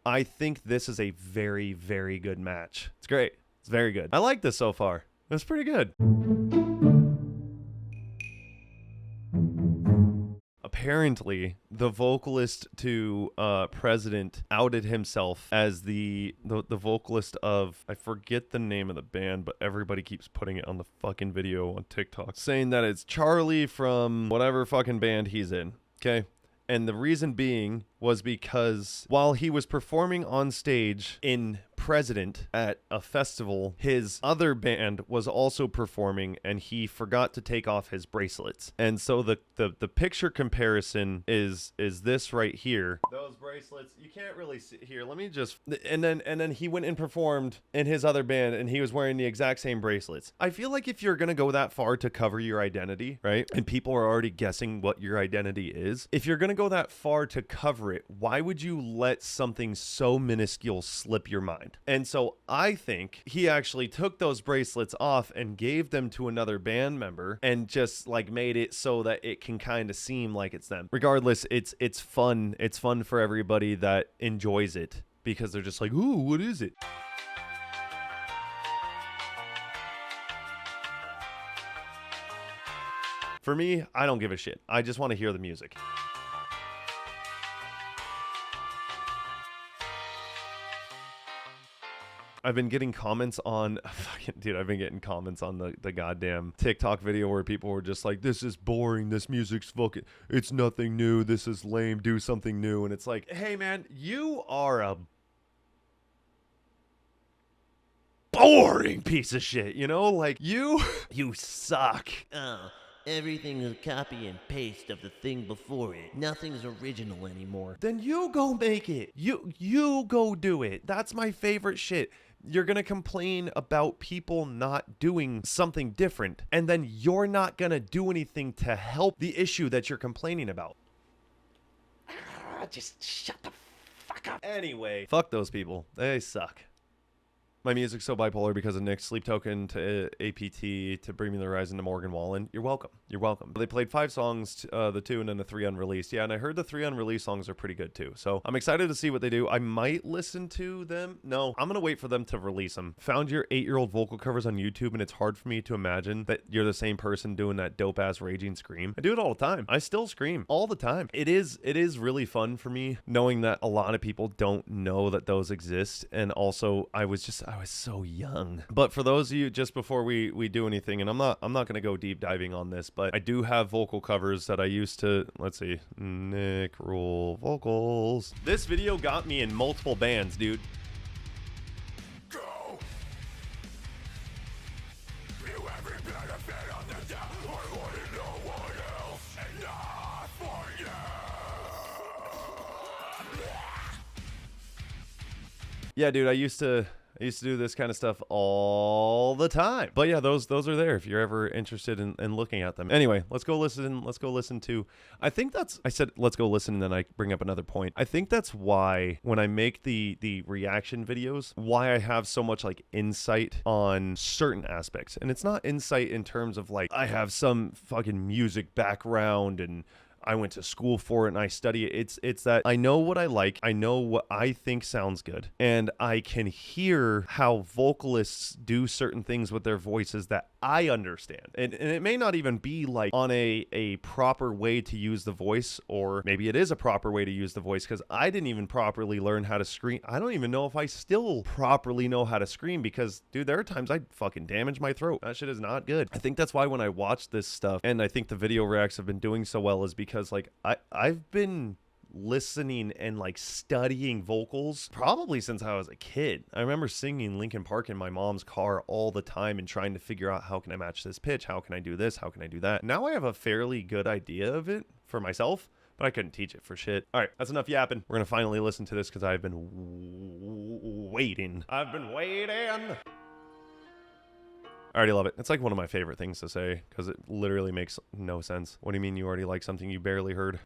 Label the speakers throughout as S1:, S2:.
S1: I think this is a very, very good match. It's great. It's very good. I like this so far. It's pretty good. Apparently, the vocalist to President outed himself as the vocalist of, I forget the name of the band, but everybody keeps putting it on the fucking video on TikTok, saying that it's Charlie from whatever fucking band he's in, okay? And the reason being was because while he was performing on stage in President at a festival, his other band was also performing and he forgot to take off his bracelets. And so the picture comparison is this right here. Those bracelets, you can't really see here. Let me just, and then he went and performed in his other band and he was wearing the exact same bracelets. I feel like if you're going to go that far to cover your identity, right? And people are already guessing what your identity is. If you're going to go that far to cover it, why would you let something so minuscule slip your mind? And so I think he actually took those bracelets off and gave them to another band member and just like made it so that it can kind of seem like it's them. Regardless, it's fun. It's fun for everybody that enjoys it because they're just like, ooh, what is it? For me, I don't give a shit. I just want to hear the music. I've been getting comments on, I've been getting comments on the goddamn TikTok video where people were just like, this is boring, this music's fucking, it's nothing new, this is lame, do something new. And it's like, hey man, you are a boring piece of shit, you know? Like, you suck.
S2: Oh. Everything is copy and paste of the thing before it. Nothing's original anymore.
S1: Then you go make it. You go do it. That's my favorite shit. You're going to complain about people not doing something different, and then you're not going to do anything to help the issue that you're complaining about.
S2: Just shut the fuck up.
S1: Anyway, fuck those people. They suck. My music's so bipolar because of Nick's Sleep Token to APT to Bring Me the Horizon to Morgan Wallen. You're welcome. You're welcome. They played 5 songs, the 2 and then the 3 unreleased. Yeah, and I heard the 3 unreleased songs are pretty good too. So I'm excited to see what they do. I might listen to them. No, I'm going to wait for them to release them. Found your 8-year-old vocal covers on YouTube and it's hard for me to imagine that you're the same person doing that dope ass raging scream. I do it all the time. I still scream all the time. It is really fun for me knowing that a lot of people don't know that those exist. And also I was so young. But for those of you, just before we do anything, and I'm not going to go deep diving on this, but I do have vocal covers that I used to, let's see, Nick Ruhle vocals. This video got me in multiple bands, dude.
S3: Go. You every benefit on the down. I want to know what else and not for you.
S1: Yeah, dude, I used to do this kind of stuff all the time. But yeah, those are there if you're ever interested in looking at them. Anyway, let's go listen to, I think that's, I said let's go listen and then I bring up another point. I think that's why when I make the reaction videos, why I have so much like insight on certain aspects. And it's not insight in terms of like I have some fucking music background and I went to school for it and I study it. It's that I know what I like. I know what I think sounds good. And I can hear how vocalists do certain things with their voices that I understand. And it may not even be like on a proper way to use the voice, or maybe it is a proper way to use the voice because I didn't even properly learn how to scream. I don't even know if I still properly know how to scream because, dude, there are times I fucking damage my throat. That shit is not good. I think that's why when I watch this stuff, and I think the video reacts have been doing so well, is because like I've been listening and like studying vocals probably since I was a kid. I remember singing Linkin Park in my mom's car all the time and trying to figure out how can I match this pitch, how can I do this, how can I do that. Now I have a fairly good idea of it for myself, but I couldn't teach it for shit. All right, that's enough yapping. We're gonna finally listen to this because I've been waiting. I've been waiting. I already love it. It's like one of my favorite things to say because it literally makes no sense. What do you mean you already like something you barely heard?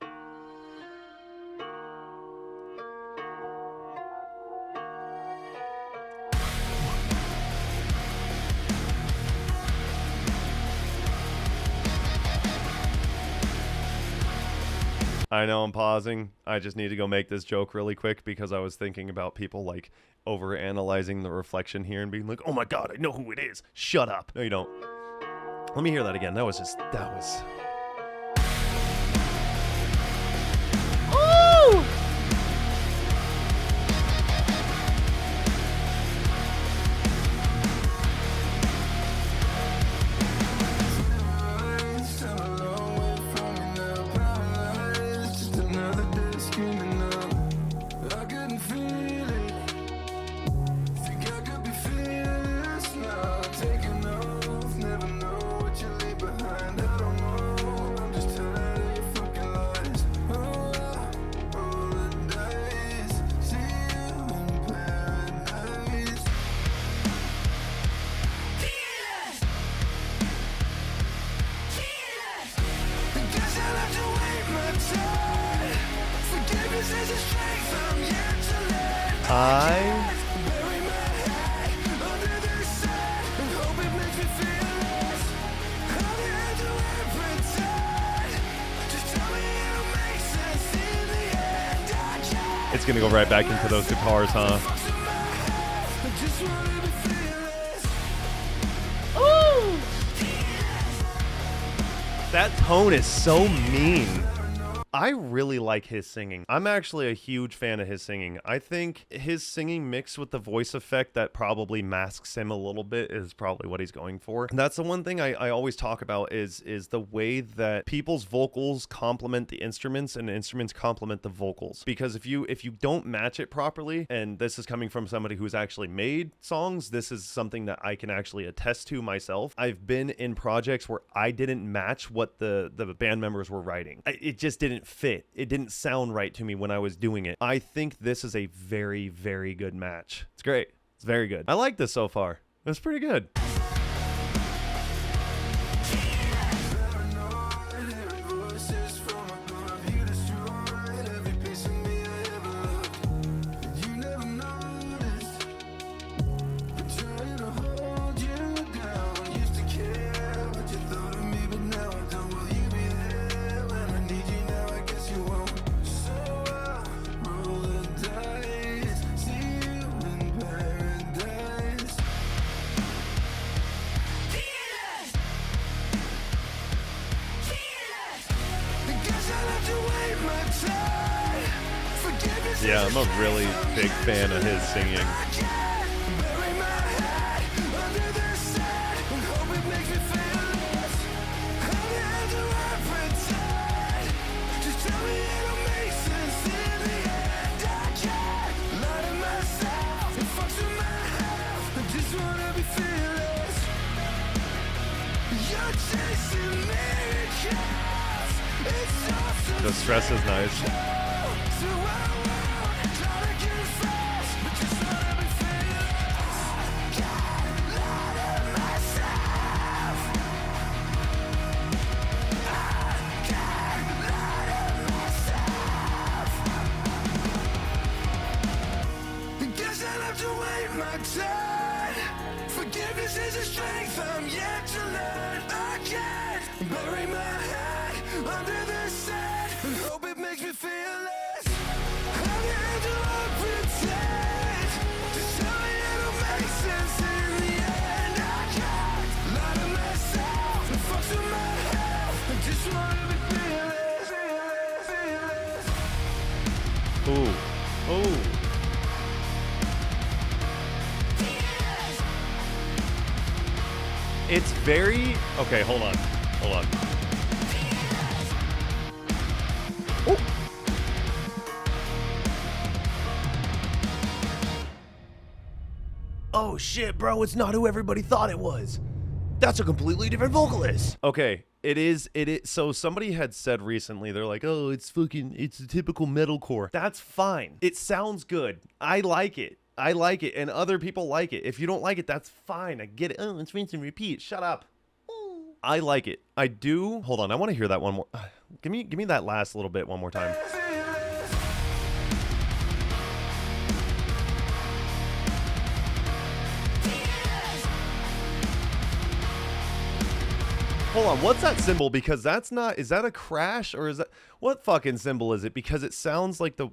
S1: I know I'm pausing. I just need to go make this joke really quick because I was thinking about people like over analyzing the reflection here and being like, oh my God, I know who it is. Shut up. No, you don't. Let me hear that again. That was. Ooh! It's gonna go right back into those guitars, huh? Ooh! That tone is so mean. I really like his singing. I'm actually a huge fan of his singing. I think his singing mixed with the voice effect that probably masks him a little bit is probably what he's going for. And that's the one thing I always talk about is the way that people's vocals complement the instruments and the instruments complement the vocals. Because if you don't match it properly, and this is coming from somebody who's actually made songs, this is something that I can actually attest to myself. I've been in projects where I didn't match what the band members were writing. It just didn't fit. It didn't sound right to me when I was doing it. I think this is a very, very good match. It's great. It's very good. I like this so far. It's pretty good. Yeah, I'm a really big fan of his singing. The stress is nice.
S3: Forgiveness is a strength I'm yet to learn. I can't bury my head under the sand and hope it makes me feel less. How can I pretend to tell me it'll make sense in the end? I can't lie to myself and fuck with my health. I just wanna be fearless.
S1: Ooh. Ooh. It's very... Okay, hold on. Hold on. Ooh.
S2: Oh shit, bro, it's not who everybody thought it was. That's a completely different vocalist.
S1: Okay, it is. So somebody had said recently, they're like, oh, it's a typical metalcore. That's fine. It sounds good. I like it. And other people like it. If you don't like it, that's fine. I get it. Oh, it's rinse and repeat. Shut up. I like it. I do. Hold on. I want to hear that one more. Give me that last little bit one more time. Hold on, what's that symbol? Because that's not, is that a crash or is that, what fucking symbol is it? Because it sounds like the,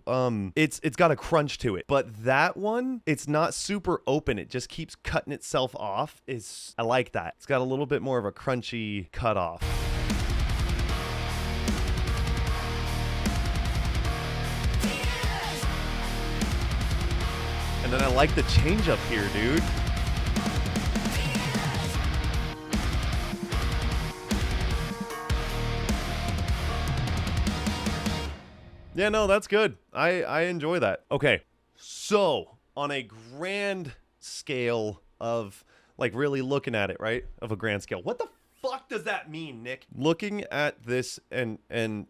S1: it's got a crunch to it. But that one, it's not super open. It just keeps cutting itself off. I like that. It's got a little bit more of a crunchy cutoff. And then I like the change up here, dude. Yeah, no, that's good. I enjoy that. Okay, so on a grand scale of, like, really looking at it, right? Of a grand scale. What the fuck does that mean, Nick? Looking at this and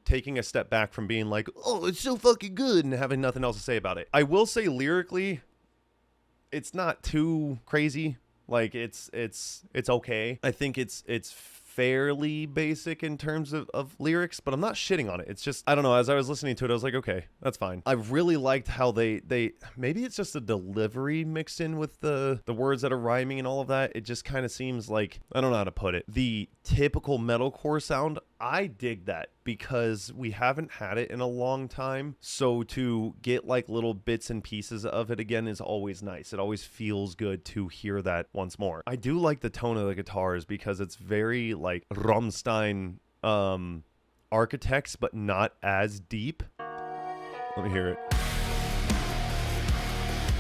S1: taking a step back from being like, oh, it's so fucking good, and having nothing else to say about it. I will say lyrically, it's not too crazy. Like, it's okay. I think it's fairly basic in terms of lyrics, but I'm not shitting on it. It's just, I don't know, as I was listening to it, I was like, okay, that's fine. I really liked how they maybe it's just the delivery mixed in with the words that are rhyming and all of that. It just kind of seems like, I don't know how to put it, the typical metalcore sound. I dig that because we haven't had it in a long time. So to get like little bits and pieces of it again is always nice. It always feels good to hear that once more. I do like the tone of the guitars because it's very like Rammstein Architects, but not as deep. Let me hear it.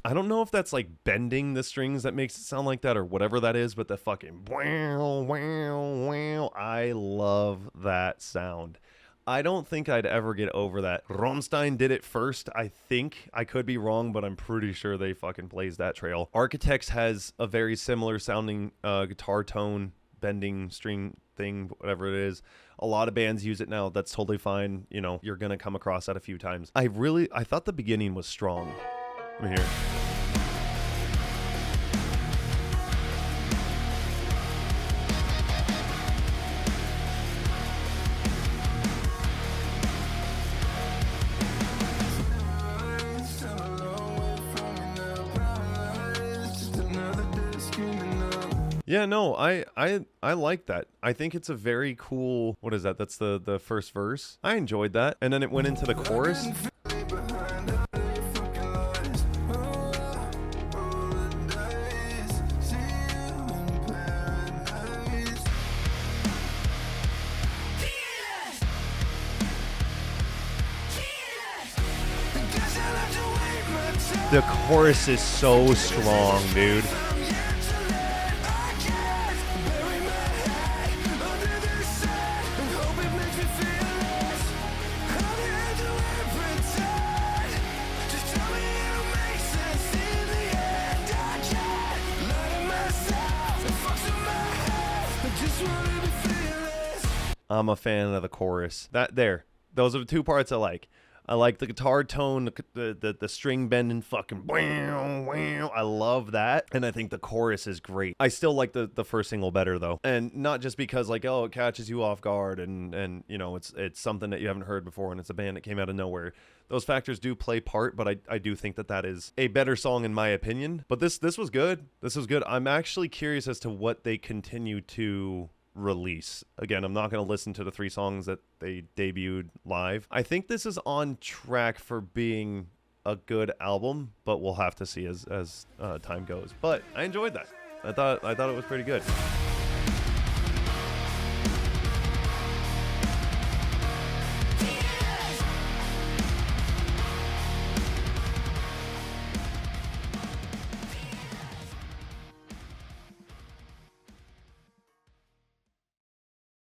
S1: I don't know if that's like bending the strings that makes it sound like that or whatever that is, but the fucking wow, wow, wow. I love that sound. I don't think I'd ever get over that. Rammstein did it first, I think. I could be wrong, but I'm pretty sure they fucking blazed that trail. Architects has a very similar sounding guitar tone, bending string thing, whatever it is. A lot of bands use it now. That's totally fine. You know, you're going to come across that a few times. I thought the beginning was strong. Let me hear it. Yeah, no, I like that. I think it's a very cool, what is that? That's the first verse. I enjoyed that. And then it went into the chorus. The chorus is so strong, dude. I'm a fan of the chorus. Those are the two parts I like. I like the guitar tone, the string bending fucking wow, wow. I love that. And I think the chorus is great. I still like the first single better though. And not just because like, oh, it catches you off guard and you know, it's something that you haven't heard before and it's a band that came out of nowhere. Those factors do play part, but I do think that is a better song in my opinion. But this was good. This was good. I'm actually curious as to what they continue to release. Again, I'm not going to listen to the 3 songs that they debuted live. I think this is on track for being a good album, but we'll have to see as time goes. But I enjoyed that. I thought it was pretty good.